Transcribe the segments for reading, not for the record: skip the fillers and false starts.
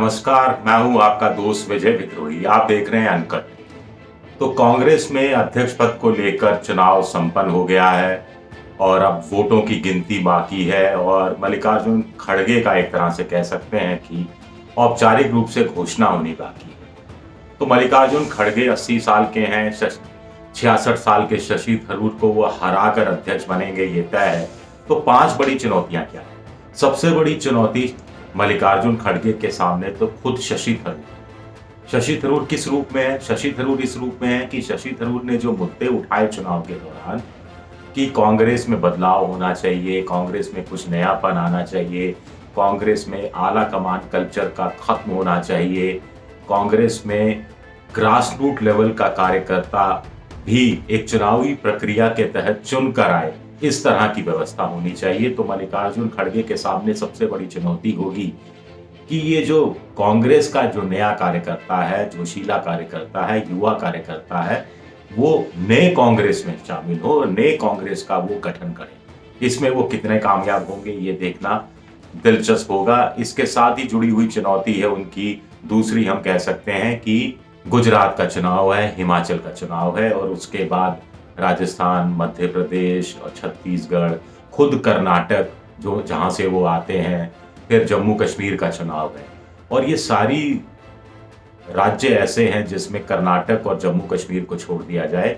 नमस्कार, मैं हूं आपका दोस्त विजय विद्रोही। आप देख रहे हैं अनकट। तो कांग्रेस में अध्यक्ष पद को लेकर चुनाव संपन्न हो गया है और अब वोटों की गिनती बाकी है और मल्लिकार्जुन खड़गे का एक तरह से कह सकते हैं कि औपचारिक रूप से घोषणा होनी बाकी है। तो मल्लिकार्जुन खड़गे 80 साल के हैं, 66 साल के शशि थरूर को वो हराकर अध्यक्ष बनेंगे, ये तय है। तो 5 बड़ी चुनौतियां क्या है? सबसे बड़ी चुनौती मल्लिकार्जुन खड़गे के सामने तो खुद शशि थरूर किस रूप में है? शशि थरूर इस रूप में है कि शशि थरूर ने जो मुद्दे उठाए चुनाव के दौरान कि कांग्रेस में बदलाव होना चाहिए, कांग्रेस में कुछ नयापन आना चाहिए, कांग्रेस में आला कमान कल्चर का खत्म होना चाहिए, कांग्रेस में ग्रास रूट लेवल का कार्यकर्ता भी एक चुनावी प्रक्रिया के तहत चुनकर आए, इस तरह की व्यवस्था होनी चाहिए। तो मल्लिकार्जुन खड़गे के सामने सबसे बड़ी चुनौती होगी कि ये जो कांग्रेस का जो नया कार्यकर्ता है, जोशीला कार्यकर्ता है, युवा कार्यकर्ता है, वो नए कांग्रेस में शामिल हो, नए कांग्रेस का वो गठन करे। इसमें वो कितने कामयाब होंगे ये देखना दिलचस्प होगा। इसके साथ ही जुड़ी हुई चुनौती है उनकी दूसरी, हम कह सकते हैं कि गुजरात का चुनाव है, हिमाचल का चुनाव है और उसके बाद राजस्थान, मध्य प्रदेश और छत्तीसगढ़, खुद कर्नाटक जो जहां से वो आते हैं, फिर जम्मू कश्मीर का चुनाव है। और ये सारी राज्य ऐसे हैं जिसमें कर्नाटक और जम्मू कश्मीर को छोड़ दिया जाए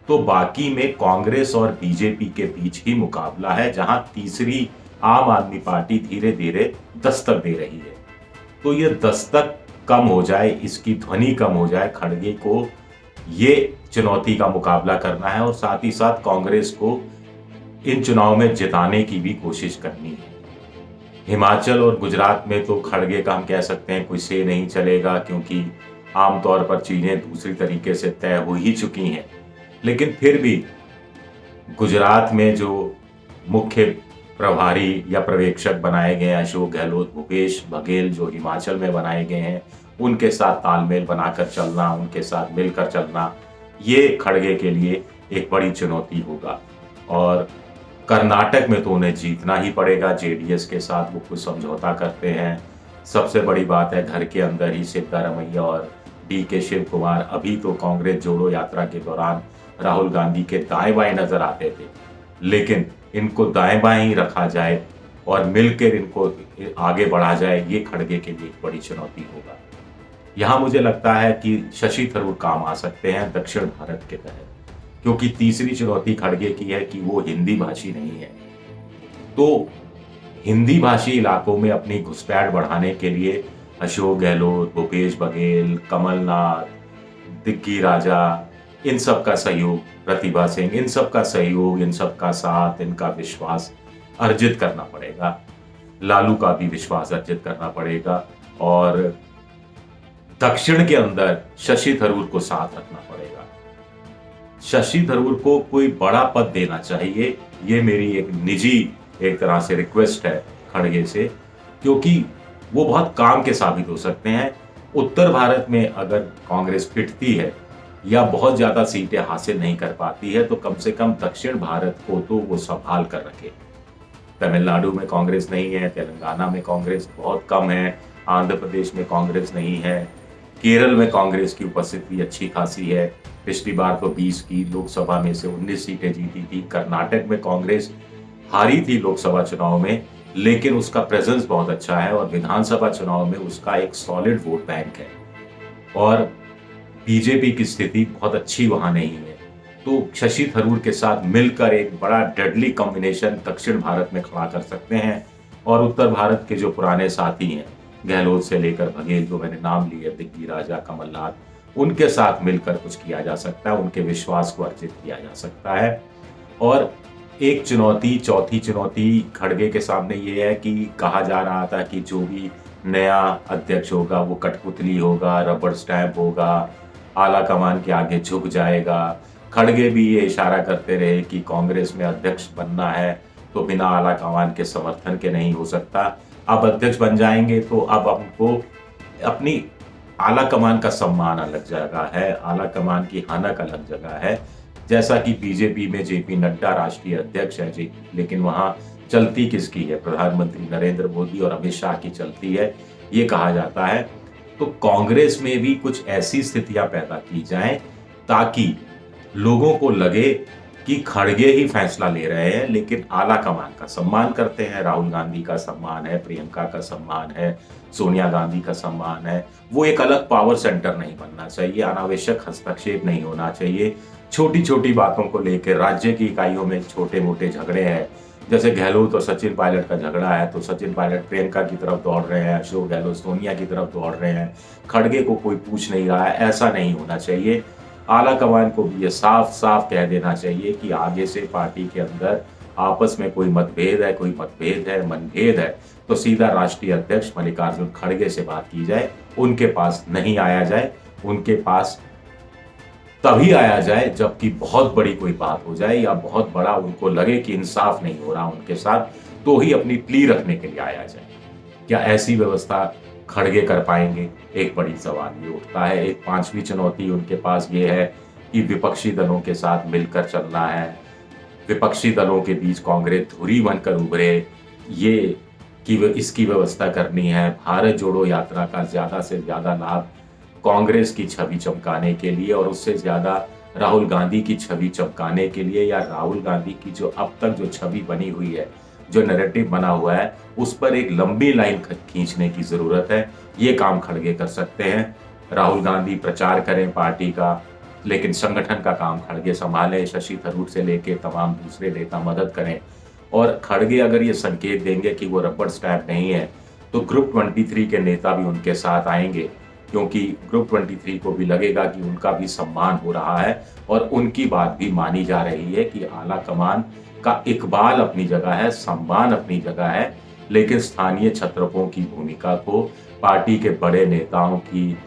तो बाकी में कांग्रेस और बीजेपी के बीच ही मुकाबला है, जहां तीसरी आम आदमी पार्टी धीरे धीरे दस्तक दे रही है। तो ये दस्तक कम हो जाए, इसकी ध्वनि कम हो जाए, खड़गे को ये चुनौती का मुकाबला करना है और साथ ही साथ कांग्रेस को इन चुनाव में जिताने की भी कोशिश करनी है। हिमाचल और गुजरात में तो खड़गे का हम कह सकते हैं कोई से नहीं चलेगा, क्योंकि आमतौर पर चीजें दूसरी तरीके से तय हो ही चुकी हैं। लेकिन फिर भी गुजरात में जो मुख्य प्रभारी या पर्यवेक्षक बनाए गए हैं, अशोक गहलोत, भूपेश बघेल जो हिमाचल में बनाए गए हैं, उनके साथ तालमेल बनाकर चलना, उनके साथ मिलकर चलना, ये खड़गे के लिए एक बड़ी चुनौती होगा। और कर्नाटक में तो उन्हें जीतना ही पड़ेगा। जेडीएस के साथ वो कुछ समझौता करते हैं। सबसे बड़ी बात है, घर के अंदर ही सिद्धारमैया और डीके शिव कुमार अभी तो कांग्रेस जोड़ो यात्रा के दौरान राहुल गांधी के दाएं बाएं नजर आते थे, लेकिन इनको दाएं बाएं ही रखा जाए और मिलकर इनको आगे बढ़ा जाए, ये खड़गे के लिए एक बड़ी चुनौती होगा। यहाँ मुझे लगता है कि शशि थरूर काम आ सकते हैं दक्षिण भारत के तहत, क्योंकि तीसरी चुनौती खड़गे की है कि वो हिंदी भाषी नहीं है। तो हिंदी भाषी इलाकों में अपनी घुसपैठ बढ़ाने के लिए अशोक गहलोत, भूपेश बघेल, कमलनाथ, दिग्गी राजा, इन सब का सहयोग, प्रतिभा सिंह, इन सब का सहयोग, इन सब का साथ, इनका विश्वास अर्जित करना पड़ेगा। लालू का भी विश्वास अर्जित करना पड़ेगा और दक्षिण के अंदर शशि थरूर को साथ रखना पड़ेगा। शशि थरूर को कोई बड़ा पद देना चाहिए, ये मेरी एक निजी एक तरह से रिक्वेस्ट है खड़गे से, क्योंकि वो बहुत काम के साबित हो सकते हैं। उत्तर भारत में अगर कांग्रेस पिटती है या बहुत ज्यादा सीटें हासिल नहीं कर पाती है तो कम से कम दक्षिण भारत को तो वो संभाल कर रखे। तमिलनाडु में कांग्रेस नहीं है, तेलंगाना में कांग्रेस बहुत कम है, आंध्र प्रदेश में कांग्रेस नहीं है, केरल में कांग्रेस की उपस्थिति अच्छी खासी है। पिछली बार तो 20 की लोकसभा में से 19 सीटें जीती थी। कर्नाटक में कांग्रेस हारी थी लोकसभा चुनाव में, लेकिन उसका प्रेजेंस बहुत अच्छा है और विधानसभा चुनाव में उसका एक सॉलिड वोट बैंक है और बीजेपी की स्थिति बहुत अच्छी वहां नहीं है। तो शशि थरूर के साथ मिलकर एक बड़ा डेडली कॉम्बिनेशन दक्षिण भारत में खड़ा कर सकते हैं और उत्तर भारत के जो पुराने साथी हैं, गहलोत से लेकर बघेल जो मैंने नाम लिए, दिग्गी राजा, कमलनाथ, उनके साथ मिलकर कुछ किया जा सकता है, उनके विश्वास को अर्जित किया जा सकता है। और एक चुनौती, चौथी चुनौती खड़गे के सामने ये है कि कहा जा रहा था कि जो भी नया अध्यक्ष होगा वो कठपुतली होगा, रबड़ स्टैंप होगा, आला कमान के आगे झुक जाएगा। खड़गे भी ये इशारा करते रहे कि कांग्रेस में अध्यक्ष बनना है तो बिना आला कमान के समर्थन के नहीं हो सकता। अब अध्यक्ष बन जाएंगे तो अब हमको अपनी आला कमान का सम्मान अलग जगह है, आला कमान की हनक अलग जगह है। जैसा कि बीजेपी में जेपी नड्डा राष्ट्रीय अध्यक्ष है जी, लेकिन वहां चलती किसकी है? प्रधानमंत्री नरेंद्र मोदी और अमित शाह की चलती है। ये कहा जाता है। तो कांग्रेस में भी कुछ ऐसी स्थितियां पैदा की जाएं ताकि लोगों को लगे कि खड़गे ही फैसला ले रहे हैं, लेकिन आला कमान का सम्मान करते हैं। राहुल गांधी का सम्मान है, प्रियंका का सम्मान है, सोनिया गांधी का सम्मान है। वो एक अलग पावर सेंटर नहीं बनना चाहिए, अनावश्यक हस्तक्षेप नहीं होना चाहिए। छोटी छोटी बातों को लेकर राज्य की इकाइयों में छोटे मोटे झगड़े हैं, जैसे गहलोत और सचिन पायलट का झगड़ा है तो सचिन पायलट प्रियंका की तरफ दौड़ रहे हैं, अशोक गहलोत सोनिया की तरफ दौड़ रहे हैं, खड़गे को कोई पूछ नहीं रहा है। ऐसा नहीं होना चाहिए। आला कमान को भी ये साफ साफ कह देना चाहिए कि आगे से पार्टी के अंदर आपस में कोई मतभेद है, कोई मतभेद है, मनभेद है, तो सीधा राष्ट्रीय अध्यक्ष मल्लिकार्जुन खड़गे से बात की जाए, उनके पास नहीं आया जाए। उनके पास तभी आया जाए जबकि बहुत बड़ी कोई बात हो जाए या बहुत बड़ा उनको लगे कि इंसाफ नहीं हो रहा उनके साथ, तो ही अपनी प्ली रखने के लिए आया जाए। क्या ऐसी व्यवस्था खड़गे कर पाएंगे? एक बड़ी सवाल ये उठता है। एक पांचवी चुनौती उनके पास ये है कि विपक्षी दलों के साथ मिलकर चलना है, विपक्षी दलों के बीच कांग्रेस धुरी बनकर उभरे, ये कि इसकी व्यवस्था करनी है। भारत जोड़ो यात्रा का ज्यादा से ज्यादा लाभ कांग्रेस की छवि चमकाने के लिए और उससे ज्यादा राहुल गांधी की छवि चमकाने के लिए, या राहुल गांधी की जो अब तक जो छवि बनी हुई है, जो नैरेटिव बना हुआ है, उस पर एक लंबी लाइन खींचने की जरूरत है। ये काम खड़गे कर सकते हैं। राहुल गांधी प्रचार करें पार्टी का, लेकिन संगठन का काम खड़गे संभालें। शशि थरूर से लेके तमाम दूसरे नेता मदद करें। और खड़गे अगर ये संकेत देंगे कि वो रबड़ स्टैम्प नहीं है, तो ग्रुप 23 के नेता भी उनके साथ आएंगे, क्योंकि ग्रुप 23 को भी लगेगा कि उनका भी सम्मान हो रहा है और उनकी बात भी मानी जा रही है कि आला कमान का इकबाल अपनी जगह है, सम्मान अपनी जगह है, लेकिन स्थानीय छत्रपों की भूमिका को, पार्टी के बड़े नेताओं की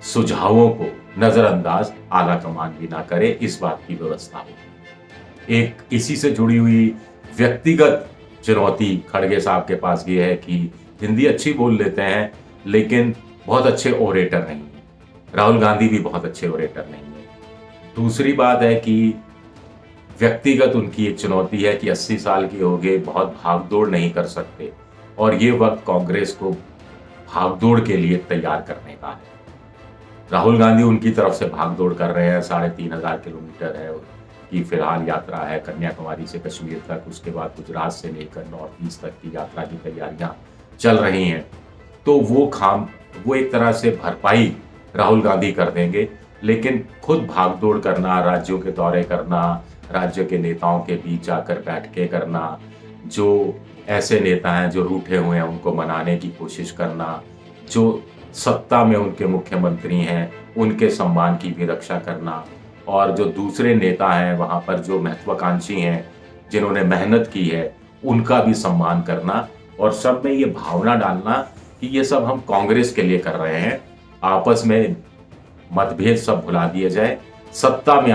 सुझावों को नजरअंदाज आला कमान भी ना करे, इस बात की व्यवस्था हो। एक इसी से जुड़ी हुई व्यक्तिगत चुनौती खड़गे साहब के पास ये है कि हिंदी अच्छी बोल लेते हैं, लेकिन बहुत अच्छे ओरेटर नहीं है। राहुल गांधी भी बहुत अच्छे ओरेटर नहीं है। दूसरी बात है कि व्यक्तिगत उनकी एक चुनौती है कि 80 साल के हो गए, बहुत भागदौड़ नहीं कर सकते, और ये वक्त कांग्रेस को भागदौड़ के लिए तैयार करने का है। राहुल गांधी उनकी तरफ से भागदौड़ कर रहे हैं। 3,500 किलोमीटर है की फिलहाल यात्रा है, कन्याकुमारी से कश्मीर तक, उसके बाद गुजरात से लेकर नॉर्थ ईस्ट तक की यात्रा की तैयारियां चल रही हैं। तो वो एक तरह से भरपाई राहुल गांधी कर देंगे, लेकिन खुद भागदौड़ करना, राज्यों के दौरे करना, राज्य के नेताओं के बीच जाकर बैठकें करना, जो ऐसे नेता हैं जो रूठे हुए हैं उनको मनाने की कोशिश करना, जो सत्ता में उनके मुख्यमंत्री हैं उनके सम्मान की भी रक्षा करना, और जो दूसरे नेता हैं वहाँ पर जो महत्वाकांक्षी हैं जिन्होंने मेहनत की है उनका भी सम्मान करना, और सब में ये भावना डालना कि ये सब हम कांग्रेस के लिए कर रहे हैं। आपस में मतभेद सब भुला दिए जाए, सत्ता में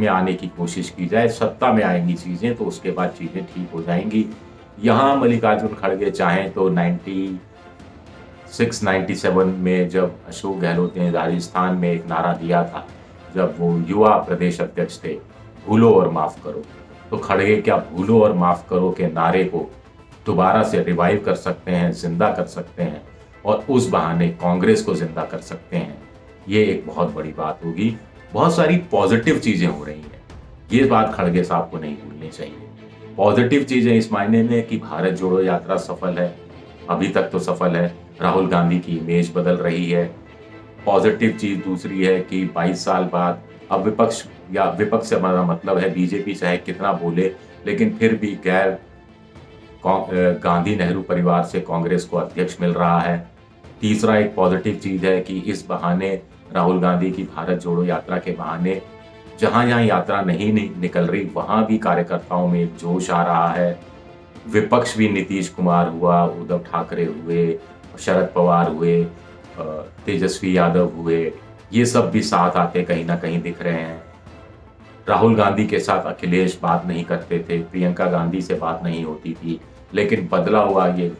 आने की कोशिश की जाए। सत्ता में आएंगी चीजें तो उसके बाद चीजें ठीक हो जाएंगी। यहाँ मल्लिकार्जुन खड़गे चाहें तो 96-97 में जब अशोक गहलोत ने राजस्थान में एक नारा दिया था, जब वो युवा प्रदेश अध्यक्ष थे, भूलो और माफ करो, तो खड़गे क्या भूलो और माफ करो के नारे को दोबारा से रिवाइव कर सकते हैं, जिंदा कर सकते हैं, और उस बहाने कांग्रेस को जिंदा कर सकते हैं। ये एक बहुत बड़ी बात होगी। बहुत सारी पॉजिटिव चीजें हो रही हैं, ये बात खड़गे साहब को नहीं भूलनी चाहिए। पॉजिटिव चीजें इस मायने में कि भारत जोड़ो यात्रा सफल है, अभी तक तो सफल है। राहुल गांधी की इमेज बदल रही है। पॉजिटिव चीज दूसरी है कि 22 साल बाद अब विपक्ष से हमारा मतलब है बीजेपी चाहे कितना बोले, लेकिन फिर भी गैर गांधी नेहरू परिवार से कांग्रेस को अध्यक्ष मिल रहा है। तीसरा एक पॉजिटिव चीज है कि इस बहाने राहुल गांधी की भारत जोड़ो यात्रा के बहाने जहां जहां यात्रा नहीं निकल रही वहां भी कार्यकर्ताओं में एक जोश आ रहा है। विपक्ष भी नीतीश कुमार हुआ, उद्धव ठाकरे हुए, शरद पवार हुए, तेजस्वी यादव हुए, ये सब भी साथ आके कहीं ना कहीं दिख रहे हैं। राहुल गांधी के साथ अखिलेश बात नहीं करते थे, प्रियंका गांधी से बात नहीं होती थी, लेकिन बदला हुआ ये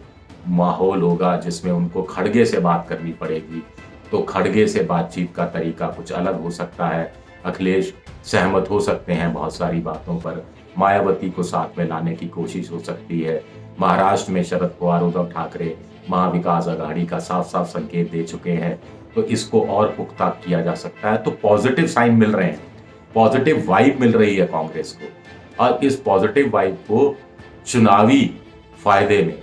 माहौल होगा जिसमें उनको खड़गे से बात करनी पड़ेगी। तो खड़गे से बातचीत का तरीका कुछ अलग हो सकता है। अखिलेश सहमत हो सकते हैं बहुत सारी बातों पर, मायावती को साथ में लाने की कोशिश हो सकती है, महाराष्ट्र में शरद पवार, उद्धव ठाकरे महाविकास आघाड़ी का साफ साफ संकेत दे चुके हैं, तो इसको और पुख्ता किया जा सकता है। तो पॉजिटिव साइन मिल रहे हैं, पॉजिटिव वाइब मिल रही है कांग्रेस को, और इस पॉजिटिव वाइब को चुनावी फायदे में,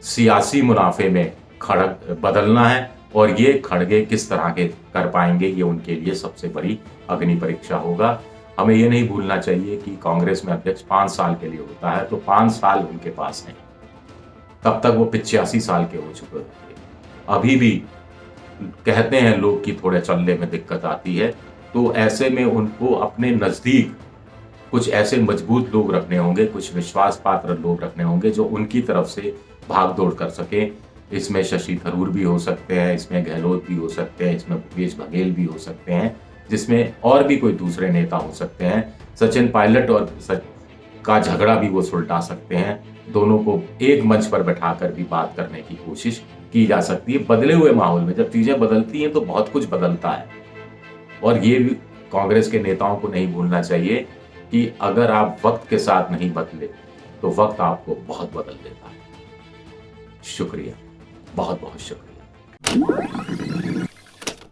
सियासी मुनाफे में खड़ग बदलना है, और ये खड़गे किस तरह के कर पाएंगे, ये उनके लिए सबसे बड़ी अग्नि परीक्षा होगा। हमें ये नहीं भूलना चाहिए कि कांग्रेस में अध्यक्ष 5 साल के लिए होता है, तो 5 साल उनके पास हैं, तब तक वो 85 साल के हो चुके होंगे। अभी भी कहते हैं लोग कि थोड़े चलने में दिक्कत आती है, तो ऐसे में उनको अपने नजदीक कुछ ऐसे मजबूत लोग रखने होंगे, कुछ विश्वास पात्र लोग रखने होंगे जो उनकी तरफ से भाग दौड़ कर सके। इसमें शशि थरूर भी हो सकते हैं, इसमें गहलोत भी हो सकते हैं, इसमें भूपेश बघेल भी हो सकते हैं, जिसमें और भी कोई दूसरे नेता हो सकते हैं। सचिन पायलट और का झगड़ा भी वो सुलटा सकते हैं। दोनों को एक मंच पर बैठाकर भी बात करने की कोशिश की जा सकती है। बदले हुए माहौल में जब चीजें बदलती हैं तो बहुत कुछ बदलता है, और ये भी कांग्रेस के नेताओं को नहीं भूलना चाहिए कि अगर आप वक्त के साथ नहीं बदले तो वक्त आपको बहुत बदल देता है। शुक्रिया, बहुत बहुत शुक्रिया।